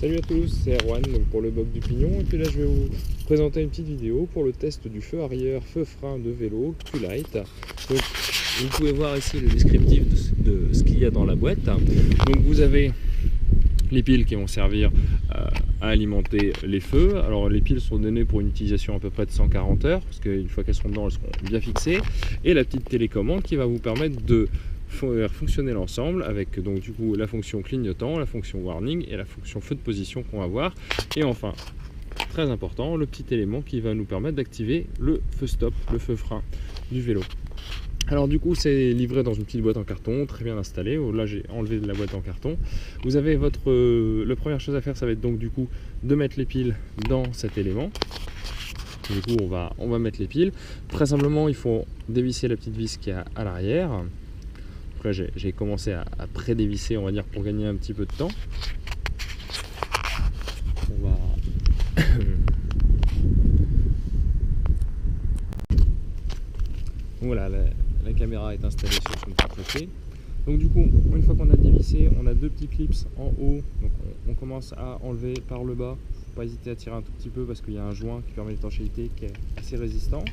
Salut à tous, c'est Erwan donc pour le Boc du Pignon, et puis là je vais vous présenter une petite vidéo pour le test du feu arrière, feu frein de vélo Q-Lite. Donc vous pouvez voir ici le descriptif de ce qu'il y a dans la boîte. Donc vous avez les piles qui vont servir à alimenter les feux. Alors les piles sont données pour une utilisation à peu près de 140 heures, parce qu'une fois qu'elles seront dedans, elles seront bien fixées. Et la petite télécommande qui va vous permettre de faire fonctionner l'ensemble avec donc du coup la fonction clignotant, la fonction warning et la fonction feu de position qu'on va voir. Et enfin, très important, le petit élément qui va nous permettre d'activer le feu stop, le feu frein du vélo. Alors du coup c'est livré dans une petite boîte en carton, très bien installée. Là j'ai enlevé de la boîte en carton. Vous avez votre... la première chose à faire, ça va être donc du coup de mettre les piles dans cet élément. Du coup on va mettre les piles. Très simplement il faut dévisser la petite vis qui est à l'arrière. Donc là j'ai commencé à pré-dévisser, on va dire, pour gagner un petit peu de temps. On va... Voilà, la caméra est installée sur son petit côté. Donc du coup, une fois qu'on a dévissé, on a deux petits clips en haut. Donc on commence à enlever par le bas. Il ne faut pas hésiter à tirer un tout petit peu parce qu'il y a un joint qui permet l'étanchéité qui est assez résistant.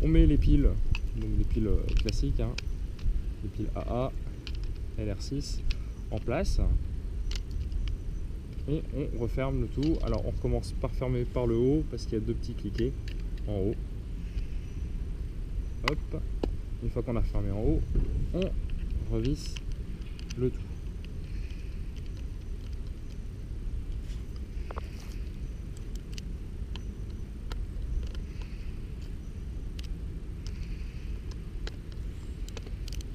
On met les piles, donc des piles classiques, hein, les piles AA, LR6 en place. Et on referme le tout. Alors on recommence par fermer par le haut parce qu'il y a deux petits cliquets en haut. Hop. Une fois qu'on a fermé en haut, on revisse le tout.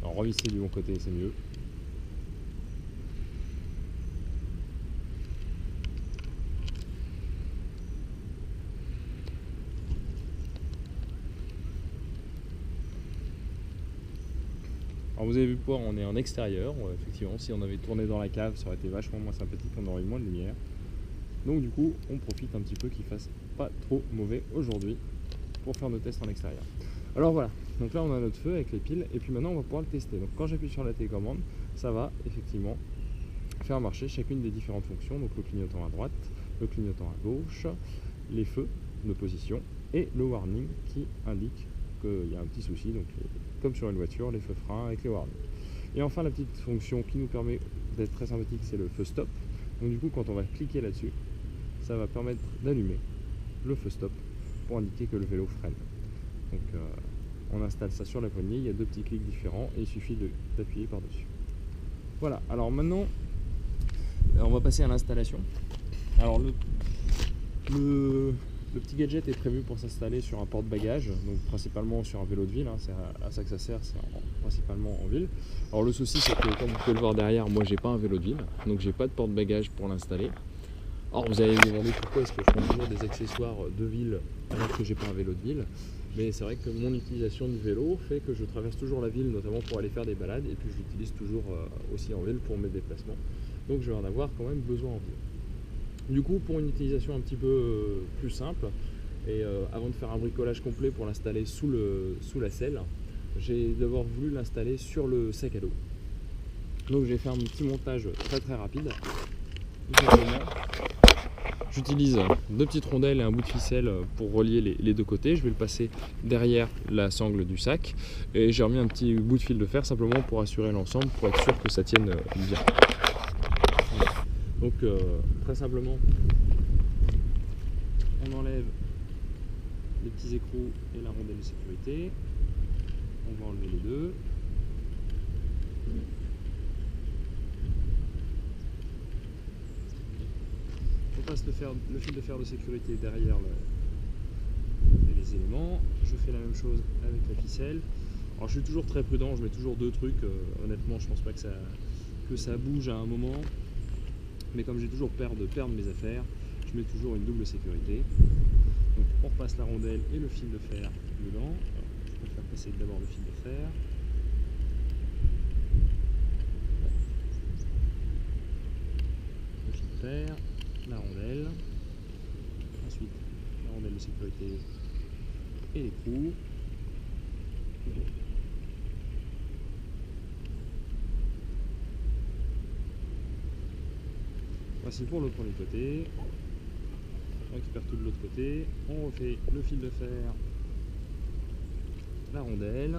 Alors revisser du bon côté, c'est mieux. Alors vous avez vu quoi, on est en extérieur, effectivement si on avait tourné dans la cave ça aurait été vachement moins sympathique, on aurait eu moins de lumière. Donc du coup on profite un petit peu qu'il fasse pas trop mauvais aujourd'hui pour faire nos tests en extérieur. Alors voilà, donc là on a notre feu avec les piles et puis maintenant on va pouvoir le tester. Donc quand j'appuie sur la télécommande, ça va effectivement faire marcher chacune des différentes fonctions, donc le clignotant à droite, le clignotant à gauche, les feux de position et le warning qui indique qu'il y a un petit souci, donc comme sur une voiture, les feux freins avec les warnings. Et enfin la petite fonction qui nous permet d'être très sympathique, c'est le feu stop. Donc du coup quand on va cliquer là-dessus, ça va permettre d'allumer le feu stop pour indiquer que le vélo freine. Donc on installe ça sur la poignée, il y a deux petits clics différents et il suffit d'appuyer par-dessus. Voilà, alors maintenant on va passer à l'installation. Alors le petit gadget est prévu pour s'installer sur un porte-bagages, donc principalement sur un vélo de ville, hein, c'est à ça que ça sert, c'est principalement en ville. Alors le souci c'est que comme vous pouvez le voir derrière, moi j'ai pas un vélo de ville, donc j'ai pas de porte-bagages pour l'installer. Alors vous allez me demander pourquoi est-ce que je prends toujours des accessoires de ville alors que j'ai pas un vélo de ville. Mais c'est vrai que mon utilisation du vélo fait que je traverse toujours la ville, notamment pour aller faire des balades, et puis je l'utilise toujours aussi en ville pour mes déplacements. Donc je vais en avoir quand même besoin en ville. Du coup, pour une utilisation un petit peu plus simple, et avant de faire un bricolage complet pour l'installer sous la selle, j'ai d'abord voulu l'installer sur le sac à dos. Donc j'ai fait un petit montage très rapide. J'utilise deux petites rondelles et un bout de ficelle pour relier les deux côtés. Je vais le passer derrière la sangle du sac et j'ai remis un petit bout de fil de fer simplement pour assurer l'ensemble, pour être sûr que ça tienne bien. Donc très simplement, on enlève les petits écrous et la rondelle de sécurité. On va enlever les deux. On passe le fil de fer de sécurité derrière les éléments. Je fais la même chose avec la ficelle. Alors je suis toujours très prudent, je mets toujours deux trucs. Honnêtement, je pense pas que ça bouge à un moment. Mais comme j'ai toujours peur de perdre mes affaires, je mets toujours une double sécurité. Donc on repasse la rondelle et le fil de fer dedans. Alors, je préfère passer d'abord le fil de fer. Le fil de fer, la rondelle, ensuite la rondelle de sécurité et l'écrou. Voici pour le premier côté. On récupère tout de l'autre côté. On refait le fil de fer, la rondelle.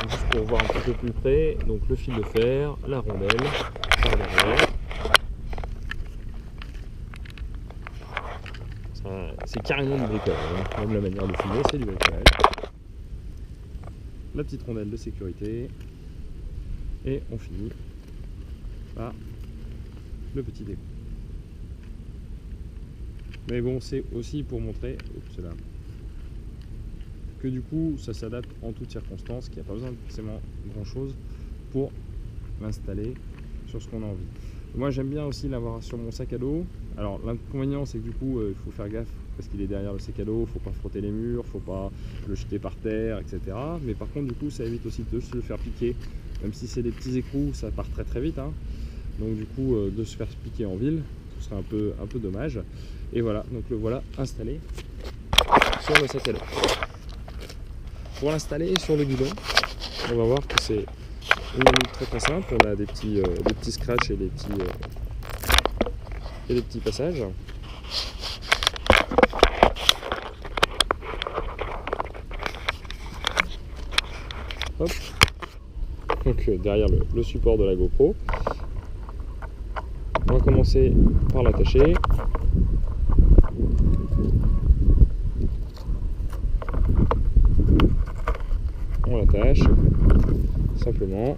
Juste pour voir un petit peu plus près, donc le fil de fer, la rondelle, par derrière. C'est carrément du bricolage, hein. Même la manière de filmer, c'est du bricolage. La petite rondelle de sécurité. Et on finit par le petit égout. Mais bon, c'est aussi pour montrer que du coup, ça s'adapte en toutes circonstances, qu'il n'y a pas besoin de forcément grand chose pour l'installer sur ce qu'on a envie. Moi, j'aime bien aussi l'avoir sur mon sac à dos. Alors, l'inconvénient, c'est que du coup, il faut faire gaffe parce qu'il est derrière le sac à dos, il ne faut pas frotter les murs, il ne faut pas le jeter par terre, etc. Mais par contre, du coup, ça évite aussi de se le faire piquer. Même si c'est des petits écrous, ça part très très vite, hein. Donc du coup, de se faire piquer en ville, ce serait un peu dommage. Et voilà, donc le voilà installé sur le sac à dos. Pour l'installer sur le guidon, on va voir que c'est une manip très très simple. On a des petits scratchs et des petits passages. Hop. Donc derrière le support de la GoPro. On va commencer par l'attacher. On l'attache simplement.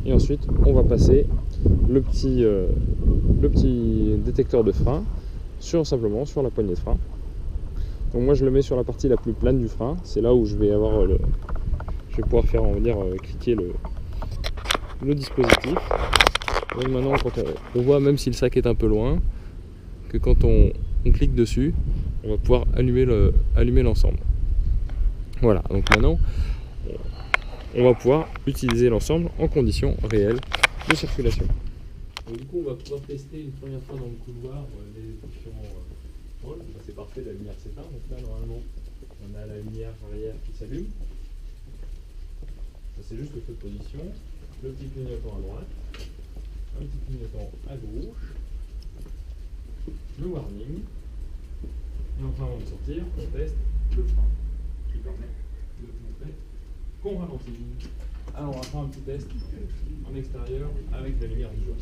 Et ensuite, on va passer le petit détecteur de frein simplement sur la poignée de frein. Donc moi je le mets sur la partie la plus plane du frein. C'est là où je vais avoir je vais pouvoir faire, on va dire, cliquer le dispositif. Donc maintenant, quand on voit, même si le sac est un peu loin, que quand on clique dessus, on va pouvoir allumer l'ensemble. Voilà, donc maintenant, on va pouvoir utiliser l'ensemble en conditions réelles de circulation. Donc, du coup, on va pouvoir tester une première fois dans le couloir les différents rôles. C'est parfait, la lumière s'éteint. Donc là, normalement, on a la lumière arrière qui s'allume. Ça, c'est juste le feu de position. Le petit clignotant à droite. Un petit clignotant à gauche. Le warning. Et enfin, avant de sortir, on teste le frein qui permet de montrer qu'on ralentit. Alors, on va faire un petit test en extérieur avec la lumière du jour.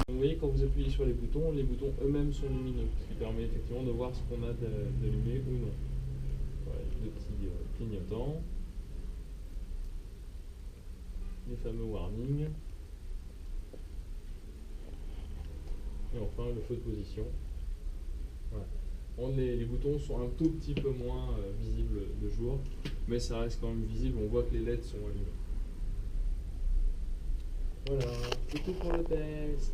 Vous voyez, quand vous appuyez sur les boutons eux-mêmes sont lumineux, ce qui permet effectivement de voir ce qu'on a d'allumé ou non. Voilà, deux petits clignotants, les fameux warnings, et enfin le feu de position. Voilà. Les boutons sont un tout petit peu moins visibles de jour, mais ça reste quand même visible, on voit que les LED sont allumés. Voilà, c'est tout pour le test.